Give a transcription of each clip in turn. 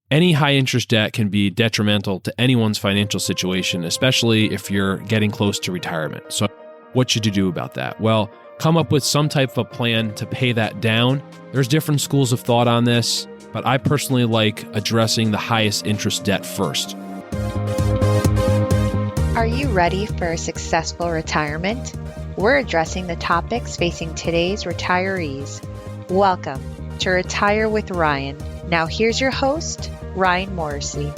Any high interest debt can be detrimental to anyone's financial situation, especially if you're getting close to retirement. So what should you do about that? Well, come up with some type of a plan to pay that down. There's different schools of thought on this, but I personally like addressing the highest interest debt first. Are you ready for a successful retirement? We're addressing the topics facing today's retirees. Welcome to Retire with Ryan. Now here's your host, Ryan Morrissey.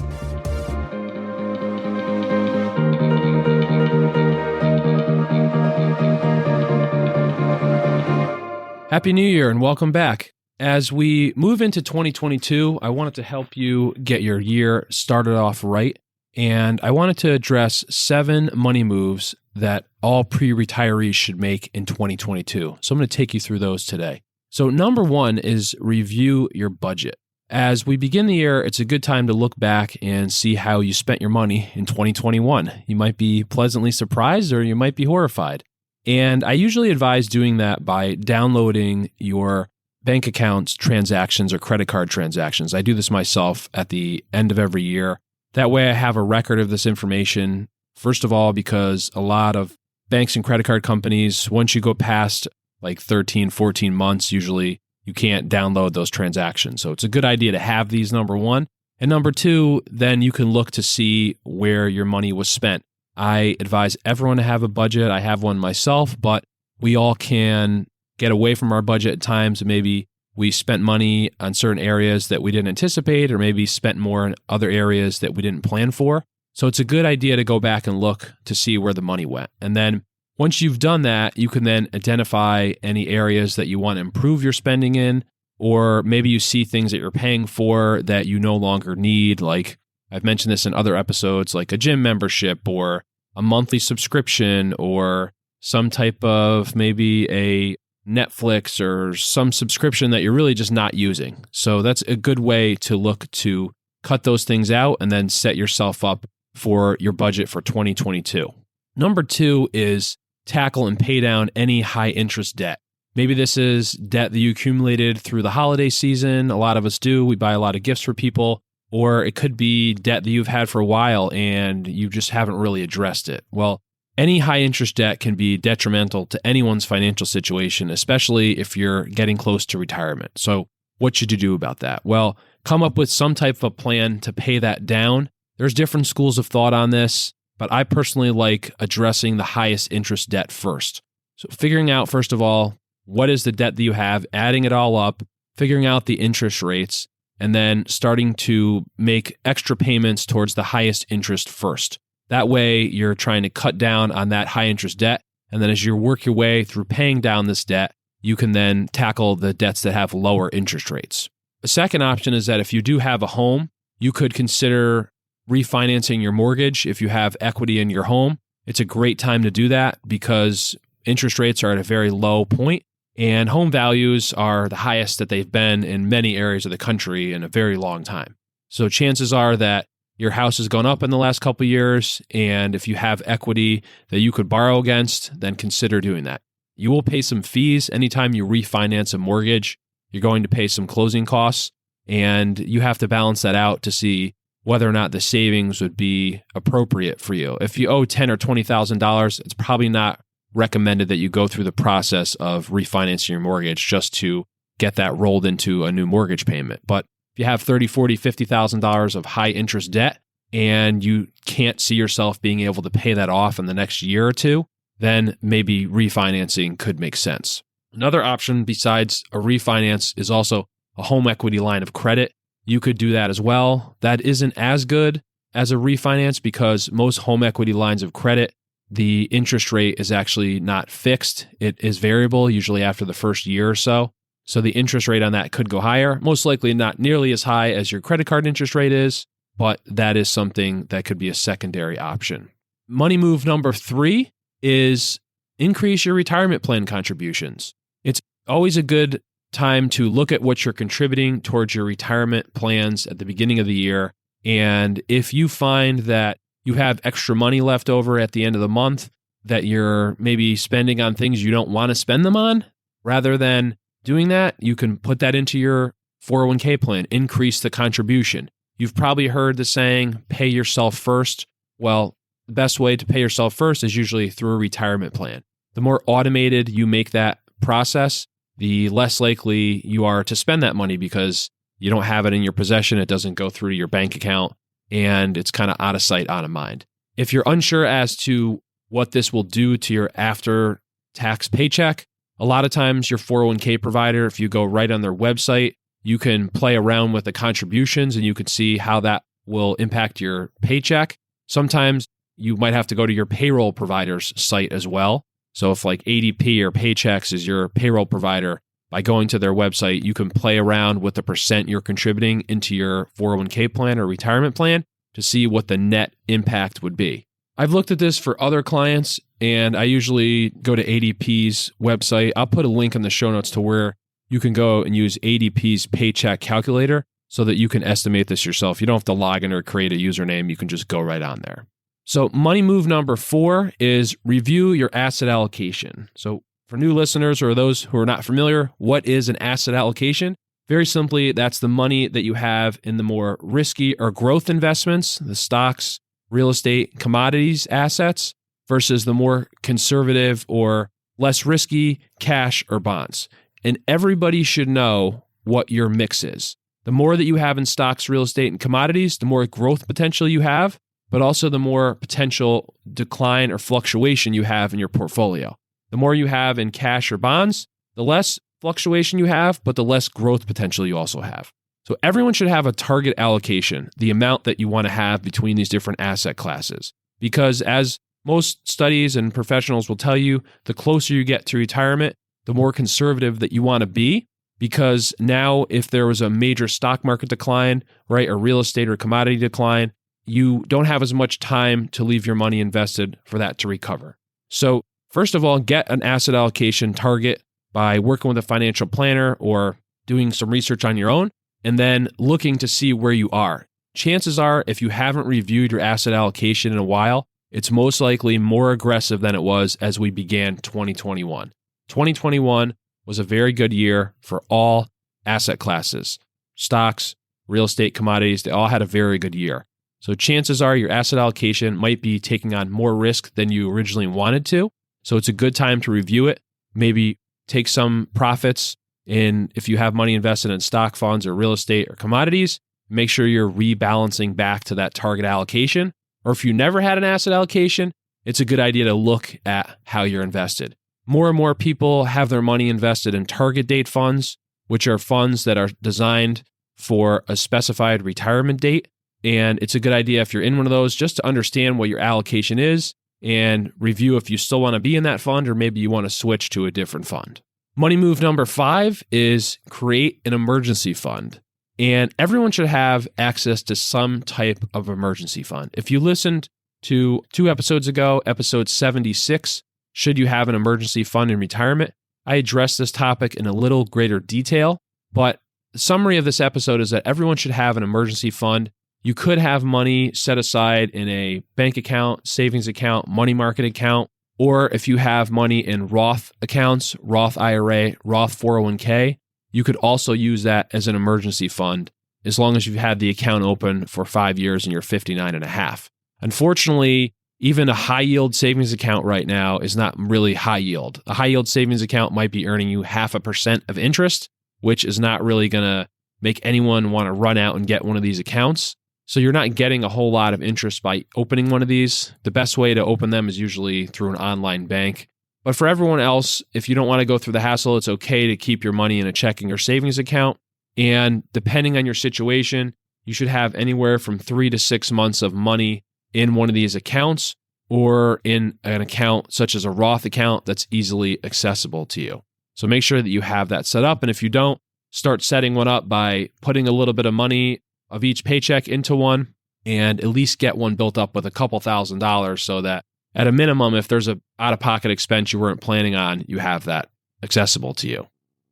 Happy New Year and welcome back. As we move into 2022, I wanted to help you get your year started off right. And I wanted to address 7 money moves that all pre-retirees should make in 2022. So I'm going to take you through those today. So number 1 is review your budget. As we begin the year, it's a good time to look back and see how you spent your money in 2021. You might be pleasantly surprised or you might be horrified. And I usually advise doing that by downloading your bank accounts transactions or credit card transactions. I do this myself at the end of every year. That way I have a record of this information. First of all, because a lot of banks and credit card companies, once you go past like 13, 14 months, usually you can't download those transactions. So it's a good idea to have these, number 1. And number 2, then you can look to see where your money was spent. I advise everyone to have a budget. I have one myself, but we all can get away from our budget at times. Maybe we spent money on certain areas that we didn't anticipate, or maybe spent more in other areas that we didn't plan for. So it's a good idea to go back and look to see where the money went. And then once you've done that, you can then identify any areas that you want to improve your spending in, or maybe you see things that you're paying for that you no longer need. Like I've mentioned this in other episodes, like a gym membership or a monthly subscription or some type of maybe a Netflix or some subscription that you're really just not using. So that's a good way to look to cut those things out and then set yourself up for your budget for 2022. Number 2 is tackle and pay down any high interest debt. Maybe this is debt that you accumulated through the holiday season. A lot of us do. We buy a lot of gifts for people. Or it could be debt that you've had for a while and you just haven't really addressed it. Well, any high interest debt can be detrimental to anyone's financial situation, especially if you're getting close to retirement. So what should you do about that? Well, come up with some type of a plan to pay that down. There's different schools of thought on this, but I personally like addressing the highest interest debt first. So figuring out, first of all, what is the debt that you have, adding it all up, figuring out the interest rates, and then starting to make extra payments towards the highest interest first. That way, you're trying to cut down on that high interest debt. And then as you work your way through paying down this debt, you can then tackle the debts that have lower interest rates. The second option is that if you do have a home, you could consider refinancing your mortgage. If you have equity in your home, it's a great time to do that because interest rates are at a very low point. And home values are the highest that they've been in many areas of the country in a very long time. So chances are that your house has gone up in the last couple of years, and if you have equity that you could borrow against, then consider doing that. You will pay some fees anytime you refinance a mortgage. You're going to pay some closing costs, and you have to balance that out to see whether or not the savings would be appropriate for you. If you owe $10,000 or $20,000, it's probably not recommended that you go through the process of refinancing your mortgage just to get that rolled into a new mortgage payment. But if you have $30,000, $40,000, $50,000 of high interest debt and you can't see yourself being able to pay that off in the next year or two, then maybe refinancing could make sense. Another option besides a refinance is also a home equity line of credit. You could do that as well. That isn't as good as a refinance because most home equity lines of credit, the interest rate is actually not fixed. It is variable, usually after the first year or so. So the interest rate on that could go higher. Most likely not nearly as high as your credit card interest rate is, but that is something that could be a secondary option. Money move number 3 is increase your retirement plan contributions. It's always a good time to look at what you're contributing towards your retirement plans at the beginning of the year. And if you find that you have extra money left over at the end of the month that you're maybe spending on things you don't want to spend them on, rather than doing that, you can put that into your 401k plan, increase the contribution. You've probably heard the saying, pay yourself first. Well, the best way to pay yourself first is usually through a retirement plan. The more automated you make that process, the less likely you are to spend that money because you don't have it in your possession. It doesn't go through to your bank account, and it's kind of out of sight, out of mind. If you're unsure as to what this will do to your after-tax paycheck, a lot of times your 401k provider, if you go right on their website, you can play around with the contributions and you can see how that will impact your paycheck. Sometimes you might have to go to your payroll provider's site as well. So if like ADP or Paychex is your payroll provider, by going to their website, you can play around with the percent you're contributing into your 401k plan or retirement plan to see what the net impact would be. I've looked at this for other clients, and I usually go to ADP's website. I'll put a link in the show notes to where you can go and use ADP's paycheck calculator so that you can estimate this yourself. You don't have to log in or create a username. You can just go right on there. So money move number 4 is review your asset allocation. So for new listeners or those who are not familiar, what is an asset allocation? Very simply, that's the money that you have in the more risky or growth investments, the stocks, real estate, commodities, assets, versus the more conservative or less risky cash or bonds. And everybody should know what your mix is. The more that you have in stocks, real estate, and commodities, the more growth potential you have, but also the more potential decline or fluctuation you have in your portfolio. The more you have in cash or bonds, the less fluctuation you have, but the less growth potential you also have. So everyone should have a target allocation, the amount that you want to have between these different asset classes. Because as most studies and professionals will tell you, the closer you get to retirement, the more conservative that you want to be, because now if there was a major stock market decline, right, or real estate or commodity decline, you don't have as much time to leave your money invested for that to recover. So first of all, get an asset allocation target by working with a financial planner or doing some research on your own, and then looking to see where you are. Chances are, if you haven't reviewed your asset allocation in a while, it's most likely more aggressive than it was as we began 2021. 2021 was a very good year for all asset classes. Stocks, real estate, commodities, they all had a very good year. So chances are your asset allocation might be taking on more risk than you originally wanted to. So it's a good time to review it. Maybe take some profits in if you have money invested in stock funds or real estate or commodities. Make sure you're rebalancing back to that target allocation. Or if you never had an asset allocation, it's a good idea to look at how you're invested. More and more people have their money invested in target date funds, which are funds that are designed for a specified retirement date. And it's a good idea if you're in one of those just to understand what your allocation is and review if you still want to be in that fund or maybe you want to switch to a different fund. Money move number 5 is create an emergency fund. And everyone should have access to some type of emergency fund. If you listened to 2 episodes ago, episode 76, should you have an emergency fund in retirement? I addressed this topic in a little greater detail, but the summary of this episode is that everyone should have an emergency fund. You could have money set aside in a bank account, savings account, money market account, or if you have money in Roth accounts, Roth IRA, Roth 401k, you could also use that as an emergency fund as long as you've had the account open for 5 years and you're 59 and a half. Unfortunately, even a high yield savings account right now is not really high yield. A high yield savings account might be earning you 0.5% of interest, which is not really going to make anyone want to run out and get one of these accounts. So you're not getting a whole lot of interest by opening one of these. The best way to open them is usually through an online bank. But for everyone else, if you don't want to go through the hassle, it's okay to keep your money in a checking or savings account. And depending on your situation, you should have anywhere from 3 to 6 months of money in one of these accounts or in an account such as a Roth account that's easily accessible to you. So make sure that you have that set up. And if you don't, start setting one up by putting a little bit of money of each paycheck into one and at least get one built up with a couple $1,000s so that at a minimum, if there's a out-of-pocket expense you weren't planning on, you have that accessible to you.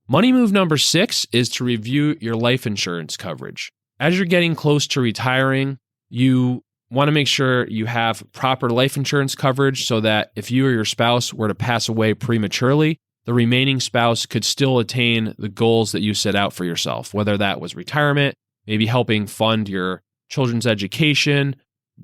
Money move number 6 is to review your life insurance coverage. As you're getting close to retiring, you want to make sure you have proper life insurance coverage so that if you or your spouse were to pass away prematurely, the remaining spouse could still attain the goals that you set out for yourself, whether that was retirement, maybe helping fund your children's education,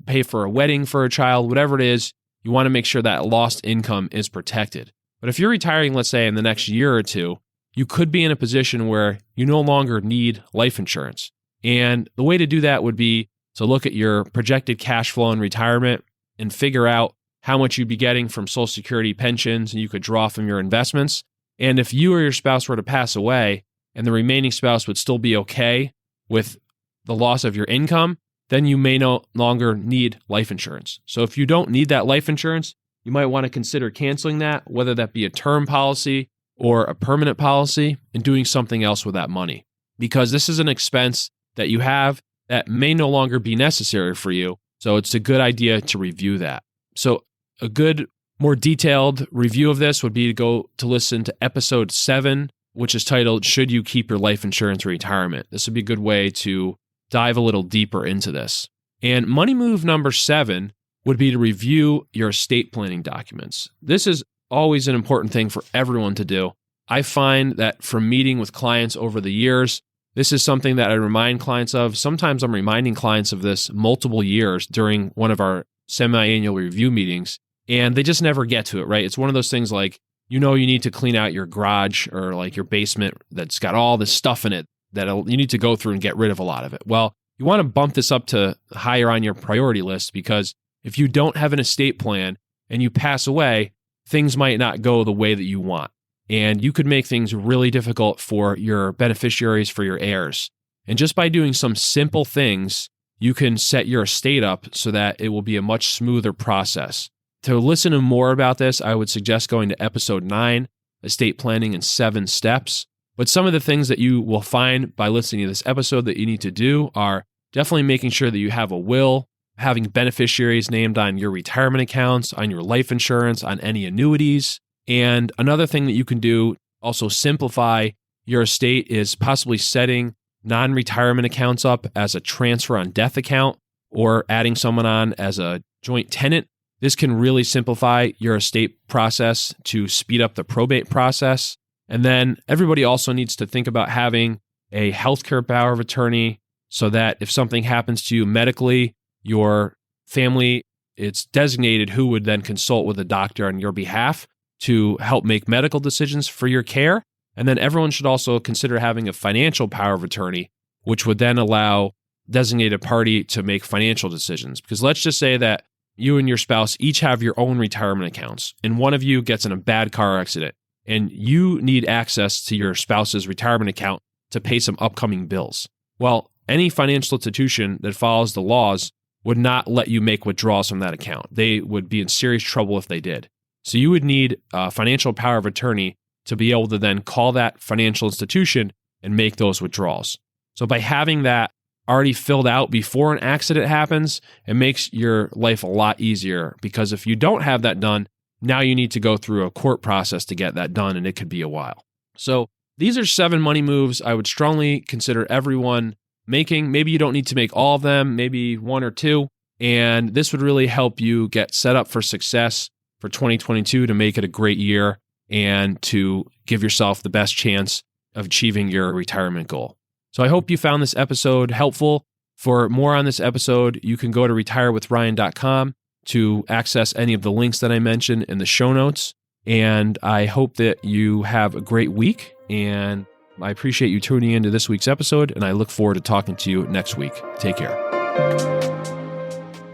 pay for a wedding for a child, whatever it is, you want to make sure that lost income is protected. But if you're retiring, let's say in the next year or two, you could be in a position where you no longer need life insurance. And the way to do that would be to look at your projected cash flow in retirement and figure out how much you'd be getting from Social Security pensions and you could draw from your investments. And if you or your spouse were to pass away and the remaining spouse would still be okay with the loss of your income, then you may no longer need life insurance. So if you don't need that life insurance, you might want to consider canceling that, whether that be a term policy or a permanent policy, and doing something else with that money. Because this is an expense that you have that may no longer be necessary for you. So it's a good idea to review that. So a good, more detailed review of this would be to go to listen to episode 7, which is titled, Should You Keep Your Life Insurance in Retirement? This would be a good way to dive a little deeper into this. And money move number 7 would be to review your estate planning documents. This is always an important thing for everyone to do. I find that from meeting with clients over the years, this is something that I remind clients of. Sometimes I'm reminding clients of this multiple years during one of our semi-annual review meetings, and they just never get to it, right? It's one of those things like, you need to clean out your garage or like your basement that's got all this stuff in it that you need to go through and get rid of a lot of it. Well, you want to bump this up to higher on your priority list, because if you don't have an estate plan and you pass away, things might not go the way that you want. And you could make things really difficult for your beneficiaries, for your heirs. And just by doing some simple things, you can set your estate up so that it will be a much smoother process. To listen to more about this, I would suggest going to episode 9, Estate Planning in 7 Steps. But some of the things that you will find by listening to this episode that you need to do are definitely making sure that you have a will, having beneficiaries named on your retirement accounts, on your life insurance, on any annuities. And another thing that you can do, also simplify your estate, is possibly setting non-retirement accounts up as a transfer on death account or adding someone on as a joint tenant. This can really simplify your estate process to speed up the probate process. And then everybody also needs to think about having a healthcare power of attorney so that if something happens to you medically, your family, it's designated who would then consult with a doctor on your behalf to help make medical decisions for your care. And then everyone should also consider having a financial power of attorney, which would then allow designated party to make financial decisions. Because let's just say that you and your spouse each have your own retirement accounts, and one of you gets in a bad car accident, and you need access to your spouse's retirement account to pay some upcoming bills. Well, any financial institution that follows the laws would not let you make withdrawals from that account. They would be in serious trouble if they did. So you would need a financial power of attorney to be able to then call that financial institution and make those withdrawals. So by having that already filled out before an accident happens, it makes your life a lot easier, because if you don't have that done, now you need to go through a court process to get that done, and it could be a while. So these are 7 money moves I would strongly consider everyone making. Maybe you don't need to make all of them, maybe 1 or 2, and this would really help you get set up for success for 2022 to make it a great year and to give yourself the best chance of achieving your retirement goal. So I hope you found this episode helpful. For more on this episode, you can go to retirewithryan.com to access any of the links that I mentioned in the show notes. And I hope that you have a great week. And I appreciate you tuning into this week's episode. And I look forward to talking to you next week. Take care.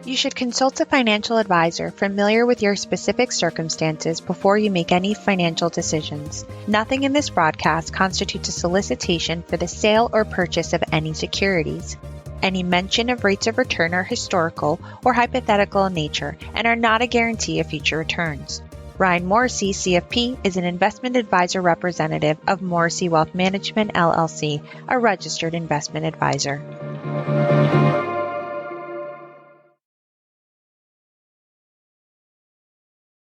You should consult a financial advisor familiar with your specific circumstances before you make any financial decisions. Nothing in this broadcast constitutes a solicitation for the sale or purchase of any securities. Any mention of rates of return are historical or hypothetical in nature and are not a guarantee of future returns. Ryan Morrissey, CFP, is an investment advisor representative of Morrissey Wealth Management, LLC, a registered investment advisor.